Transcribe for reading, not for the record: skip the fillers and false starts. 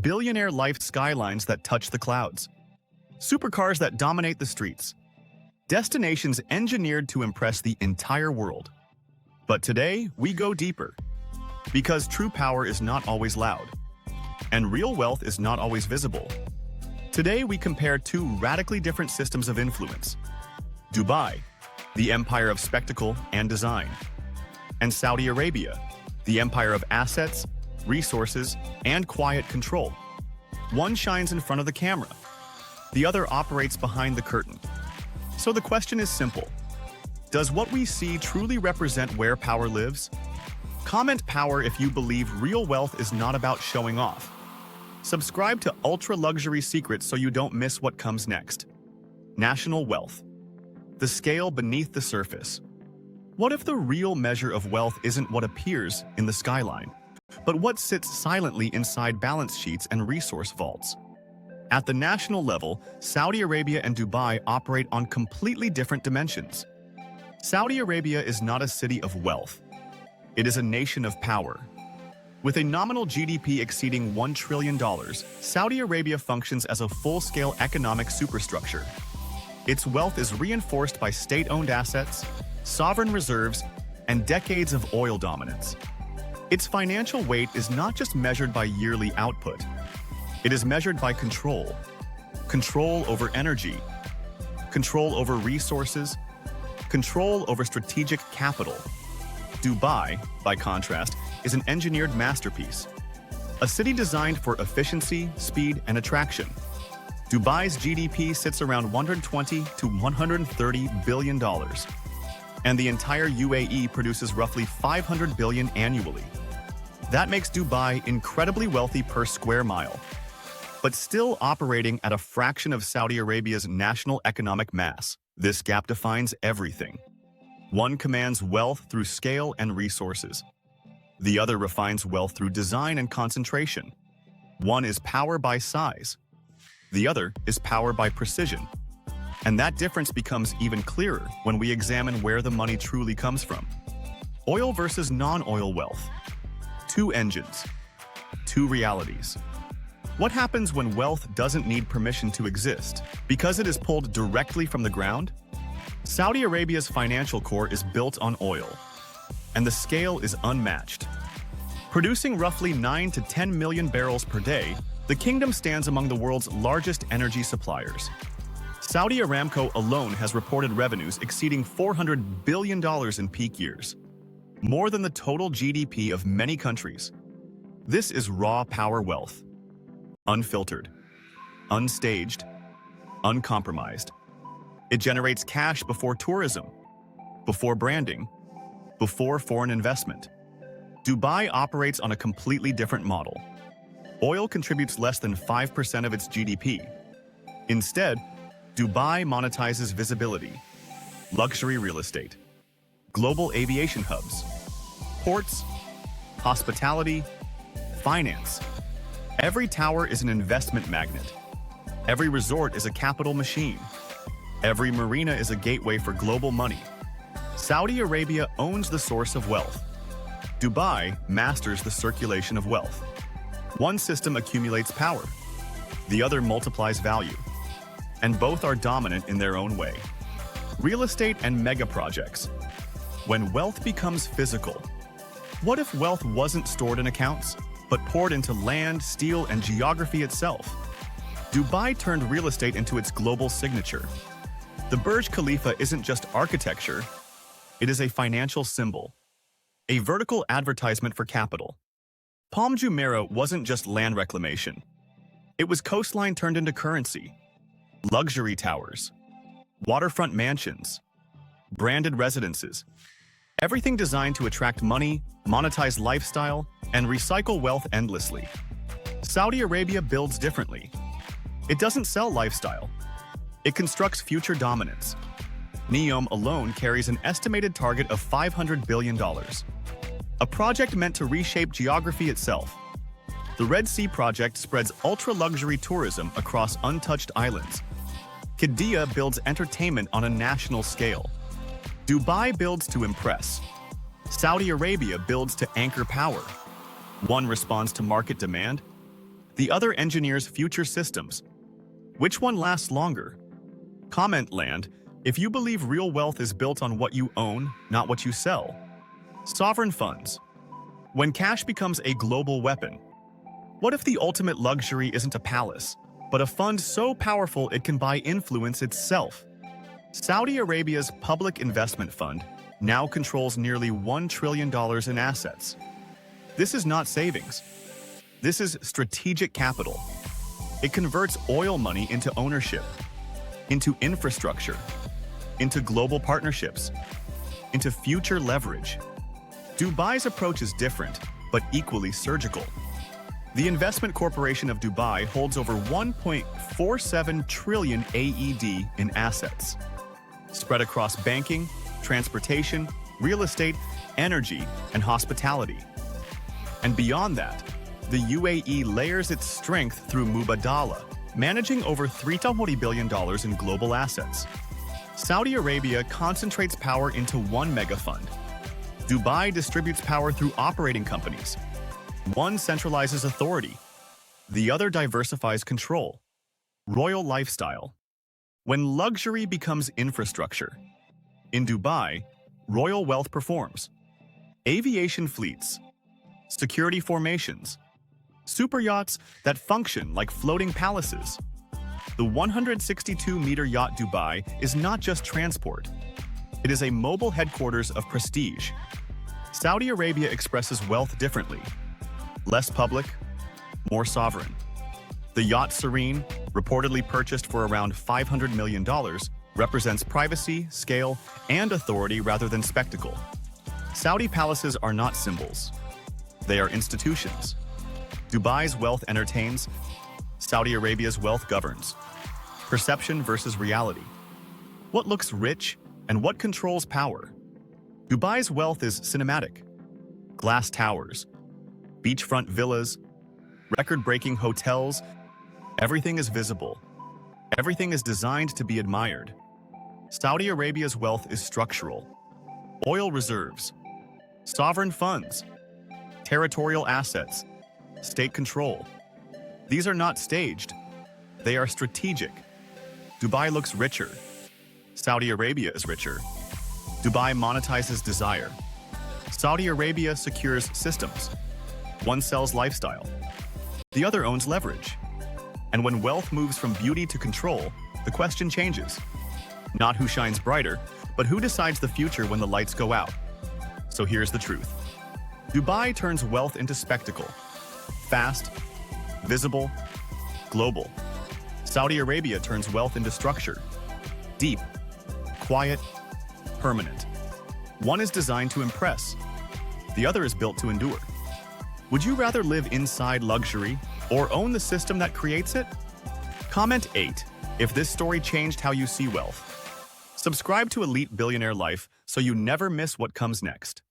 billionaire-life skylines that touch the clouds, supercars that dominate the streets, destinations engineered to impress the entire world. But today, we go deeper. Because true power is not always loud, and real wealth is not always visible. Today, we compare two radically different systems of influence. Dubai, the empire of spectacle and design, and Saudi Arabia, the empire of assets, resources, and quiet control. One shines in front of the camera. The other operates behind the curtain. So the question is simple. Does what we see truly represent where power lives? Comment power if you believe real wealth is not about showing off. Subscribe to Ultra Luxury Secrets so you don't miss what comes next. National wealth. The scale beneath the surface. What if the real measure of wealth isn't what appears in the skyline, but what sits silently inside balance sheets and resource vaults? At the national level, Saudi Arabia and Dubai operate on completely different dimensions. Saudi Arabia is not a city of wealth. It is a nation of power. With a nominal GDP exceeding $1 trillion, Saudi Arabia functions as a full-scale economic superstructure. Its wealth is reinforced by state-owned assets, sovereign reserves, and decades of oil dominance. Its financial weight is not just measured by yearly output. It is measured by control. Control over energy, control over resources, control over strategic capital. Dubai, by contrast, is an engineered masterpiece. A city designed for efficiency, speed, and attraction. Dubai's GDP sits around $120 to $130 billion. And the entire UAE produces roughly $500 billion annually. That makes Dubai incredibly wealthy per square mile, but still operating at a fraction of Saudi Arabia's national economic mass. This gap defines everything. One commands wealth through scale and resources. The other refines wealth through design and concentration. One is power by size. The other is power by precision. And that difference becomes even clearer when we examine where the money truly comes from. Oil versus non-oil wealth. Two engines. Two realities. What happens when wealth doesn't need permission to exist because it is pulled directly from the ground? Saudi Arabia's financial core is built on oil, and the scale is unmatched. Producing roughly 9 to 10 million barrels per day, the kingdom stands among the world's largest energy suppliers. Saudi Aramco alone has reported revenues exceeding $400 billion in peak years, more than the total GDP of many countries. This is raw power wealth. Unfiltered, unstaged, uncompromised. It generates cash before tourism, before branding, before foreign investment. Dubai operates on a completely different model. Oil contributes less than 5% of its GDP. Instead, Dubai monetizes visibility, luxury real estate, global aviation hubs, ports, hospitality, finance. Every tower is an investment magnet. Every resort is a capital machine. Every marina is a gateway for global money. Saudi Arabia owns the source of wealth. Dubai masters the circulation of wealth. One system accumulates power. The other multiplies value. And both are dominant in their own way. Real estate and mega projects. When wealth becomes physical. What if wealth wasn't stored in accounts, but poured into land, steel, and geography itself? Dubai turned real estate into its global signature. The Burj Khalifa isn't just architecture, it is a financial symbol, a vertical advertisement for capital. Palm Jumeirah wasn't just land reclamation. It was coastline turned into currency. Luxury towers, waterfront mansions, branded residences. Everything designed to attract money, monetize lifestyle, and recycle wealth endlessly. Saudi Arabia builds differently. It doesn't sell lifestyle. It constructs future dominance. NEOM alone carries an estimated target of $500 billion. A project meant to reshape geography itself. The Red Sea project spreads ultra-luxury tourism across untouched islands. Qiddiya builds entertainment on a national scale. Dubai builds to impress. Saudi Arabia builds to anchor power. One responds to market demand. The other engineers future systems. Which one lasts longer? Comment land if you believe real wealth is built on what you own, not what you sell. Sovereign funds. When cash becomes a global weapon. What if the ultimate luxury isn't a palace, but a fund so powerful it can buy influence itself? Saudi Arabia's Public Investment Fund now controls nearly $1 trillion in assets. This is not savings. This is strategic capital. It converts oil money into ownership, into infrastructure, into global partnerships, into future leverage. Dubai's approach is different, but equally surgical. The Investment Corporation of Dubai holds over 1.47 trillion AED in assets, spread across banking, transportation, real estate, energy, and hospitality. And beyond that, the UAE layers its strength through Mubadala, managing over $3 billion in global assets. Saudi Arabia concentrates power into one mega fund. Dubai distributes power through operating companies. One centralizes authority. The other diversifies control. Royal lifestyle. When luxury becomes infrastructure. In Dubai, royal wealth performs. Aviation fleets. Security formations. Super yachts that function like floating palaces. The 162-meter yacht Dubai is not just transport. It is a mobile headquarters of prestige. Saudi Arabia expresses wealth differently. Less public, more sovereign. The yacht Serene, reportedly purchased for around $500 million, represents privacy, scale, and authority rather than spectacle. Saudi palaces are not symbols. They are institutions. Dubai's wealth entertains. Saudi Arabia's wealth governs. Perception versus reality. What looks rich and what controls power? Dubai's wealth is cinematic. Glass towers, beachfront villas, record-breaking hotels. Everything is visible. Everything is designed to be admired. Saudi Arabia's wealth is structural. Oil reserves, sovereign funds, territorial assets, state control. These are not staged. They are strategic. Dubai looks richer. Saudi Arabia is richer. Dubai monetizes desire. Saudi Arabia secures systems. One sells lifestyle. The other owns leverage. And when wealth moves from beauty to control, the question changes. Not who shines brighter, but who decides the future when the lights go out. So here's the truth. Dubai turns wealth into spectacle. Fast, visible, global. Saudi Arabia turns wealth into structure. Deep, quiet, permanent. One is designed to impress. The other is built to endure. Would you rather live inside luxury or own the system that creates it? Comment 8 if this story changed how you see wealth. Subscribe to Elite Billionaire Life so you never miss what comes next.